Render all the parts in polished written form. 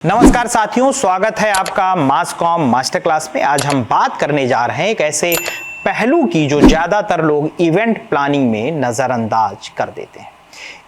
नमस्कार साथियों, स्वागत है आपका मास कॉम मास्टर क्लास में। आज हम बात करने जा रहे हैं एक ऐसे पहलू की जो ज्यादातर लोग इवेंट प्लानिंग में नजरअंदाज कर देते हैं।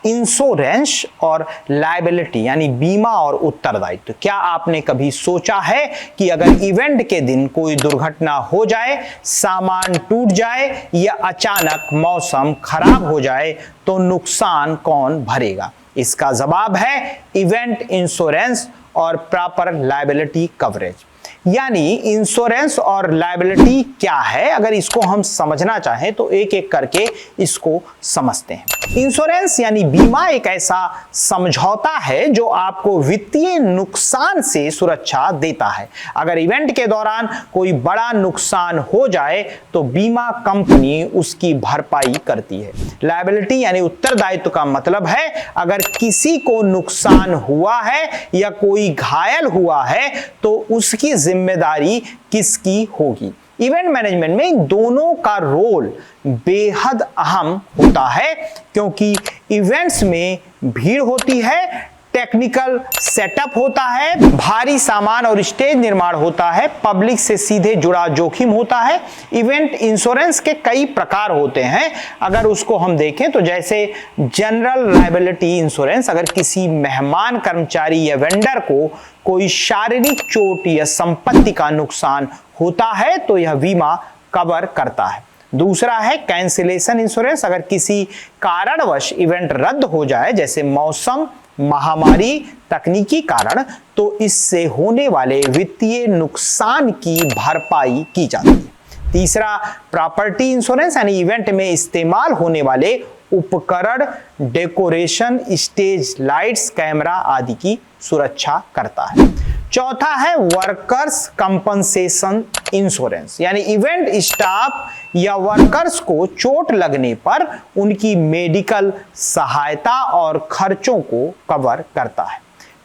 इंश्योरेंस और लायबिलिटी यानी बीमा और उत्तरदायित्व। क्या आपने कभी सोचा है कि अगर इवेंट के दिन कोई दुर्घटना हो जाए, सामान टूट जाए या अचानक मौसम खराब हो जाए तो नुकसान कौन भरेगा? इसका जवाब है इवेंट इंश्योरेंस और प्रॉपर लायबिलिटी कवरेज। यानी इंश्योरेंस और लायबिलिटी क्या है, अगर इसको हम समझना चाहें तो एक एक करके इसको समझते हैं। इंश्योरेंस यानी बीमा एक ऐसा समझौता है जो आपको वित्तीय नुकसान से सुरक्षा देता है। अगर इवेंट के दौरान कोई बड़ा नुकसान हो जाए तो बीमा कंपनी उसकी भरपाई करती है। लायबिलिटी यानी उत्तरदायित्व का मतलब है अगर किसी को नुकसान हुआ है या कोई घायल हुआ है तो उसकी जिम्मेदारी किसकी होगी। इवेंट मैनेजमेंट में इन दोनों का रोल बेहद अहम होता है क्योंकि इवेंट्स में भीड़ होती है, टेक्निकल सेटअप होता है, भारी सामान और स्टेज निर्माण होता है, पब्लिक से सीधे जुड़ा जोखिम होता है। इवेंट इंश्योरेंस के कई प्रकार होते हैं। अगर उसको हम देखें तो जैसे जनरल लायबिलिटी इंश्योरेंस, अगर किसी मेहमान, कर्मचारी या वेंडर को कोई शारीरिक चोट या संपत्ति का नुकसान होता है तो यह बीमा कवर करता है। दूसरा है कैंसिलेशन इंश्योरेंस, अगर किसी कारणवश इवेंट रद्द हो जाए जैसे मौसम, महामारी, तकनीकी कारण, तो इससे होने वाले वित्तीय नुकसान की भरपाई की जाती है। तीसरा प्रॉपर्टी इंश्योरेंस यानी इवेंट में इस्तेमाल होने वाले उपकरण, डेकोरेशन, स्टेज लाइट्स, कैमरा आदि की सुरक्षा करता है। चौथा है वर्कर्स कंपनसेशन इंश्योरेंस यानी इवेंट स्टाफ या वर्कर्स को चोट लगने पर उनकी मेडिकल सहायता और खर्चों को कवर करता है।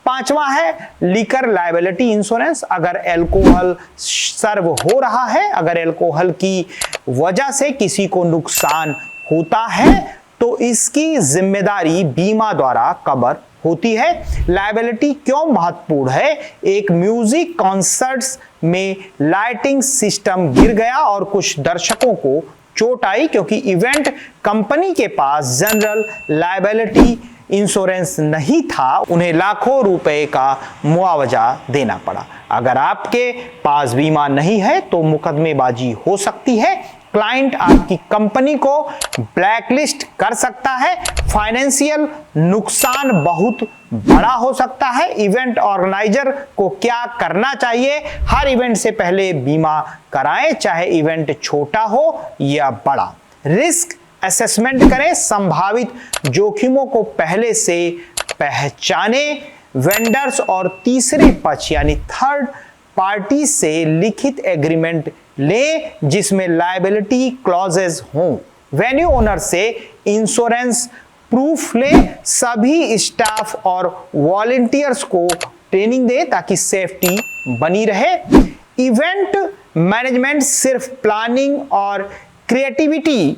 पांचवा है लिकर लायबिलिटी इंश्योरेंस, अगर अल्कोहल सर्व हो रहा है, अगर अल्कोहल की वजह से किसी को नुकसान होता है तो इसकी जिम्मेदारी बीमा द्वारा कवर होती है। लायबिलिटी क्यों महत्वपूर्ण है? एक म्यूजिक कॉन्सर्ट्स में लाइटिंग सिस्टम गिर गया और कुछ दर्शकों को चोट आई क्योंकि इवेंट कंपनी के पास जनरल लायबिलिटी इंश्योरेंस नहीं था, उन्हें लाखों रुपए का मुआवजा देना पड़ा। अगर आपके पास बीमा नहीं है तो मुकदमेबाजी हो सकती है, क्लाइंट आपकी कंपनी को ब्लैकलिस्ट कर सकता है, फाइनेंशियल नुकसान बहुत बड़ा हो सकता है। इवेंट ऑर्गेनाइजर को क्या करना चाहिए? हर इवेंट से पहले बीमा कराएं, चाहे इवेंट छोटा हो या बड़ा। रिस्क असेसमेंट करें, संभावित जोखिमों को पहले से पहचाने। वेंडर्स और तीसरे पक्ष यानी थर्ड पार्टी से लिखित एग्रीमेंट ले जिसमें लायबिलिटी क्लॉजेस हों। वेन्यू ओनर से इंश्योरेंस प्रूफ ले। सभी स्टाफ और वॉलंटियर्स को ट्रेनिंग दे ताकि सेफ्टी बनी रहे। इवेंट मैनेजमेंट सिर्फ प्लानिंग और क्रिएटिविटी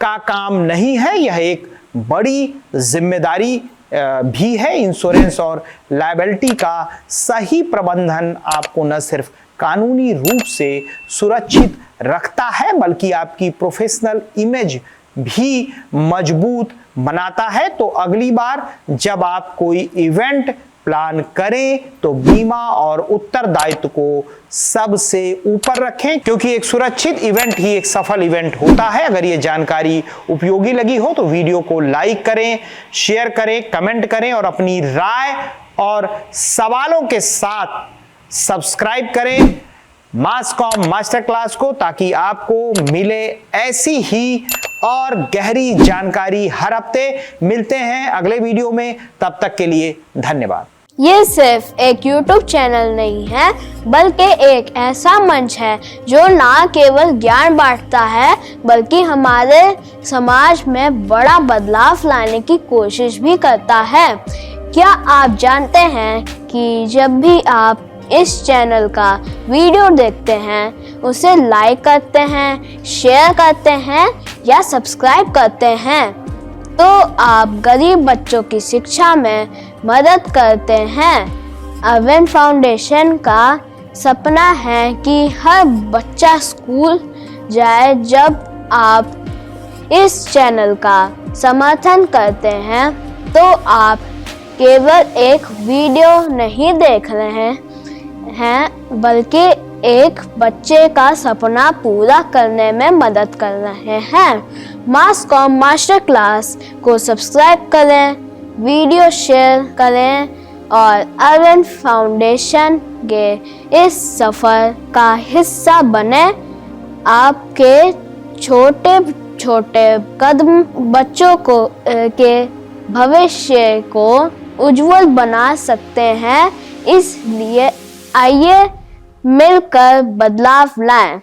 का काम नहीं है, यह एक बड़ी जिम्मेदारी भी है। इंश्योरेंस और लायबिलिटी का सही प्रबंधन आपको न सिर्फ कानूनी रूप से सुरक्षित रखता है बल्कि आपकी प्रोफेशनल इमेज भी मजबूत बनाता है। तो अगली बार जब आप कोई इवेंट प्लान करें तो बीमा और उत्तरदायित्व को सबसे ऊपर रखें क्योंकि एक सुरक्षित इवेंट ही एक सफल इवेंट होता है। अगर ये जानकारी उपयोगी लगी हो तो वीडियो को लाइक करें, शेयर करें, कमेंट करें और अपनी राय और सवालों के साथ सब्सक्राइब करें मास कॉम मास्टर क्लास को ताकि आपको मिले ऐसी ही और गहरी जानकारी हर हफ्ते। मिलते हैं अगले वीडियो में, तब तक के लिए धन्यवाद। ये सिर्फ एक YouTube चैनल नहीं है बल्कि एक ऐसा मंच है जो ना केवल ज्ञान बांटता है बल्कि हमारे समाज में बड़ा बदलाव लाने की कोशिश भी करता है। क्या आप जानते हैं कि जब भी आप इस चैनल का वीडियो देखते हैं, उसे लाइक करते हैं, शेयर करते हैं या सब्सक्राइब करते हैं तो आप गरीब बच्चों की शिक्षा में मदद करते हैं। अरविंद फाउंडेशन का सपना है कि हर बच्चा स्कूल जाए। जब आप इस चैनल का समर्थन करते हैं तो आप केवल एक वीडियो नहीं देख रहे हैं बल्कि एक बच्चे का सपना पूरा करने में मदद कर रहे हैं। मास कॉम मास्टर क्लास को सब्सक्राइब करें, वीडियो शेयर करें और अरविंद फाउंडेशन के इस सफ़र का हिस्सा बने। आपके छोटे छोटे कदम बच्चों के भविष्य को उज्जवल बना सकते हैं। इसलिए आइए मिलकर बदलाव लाएं।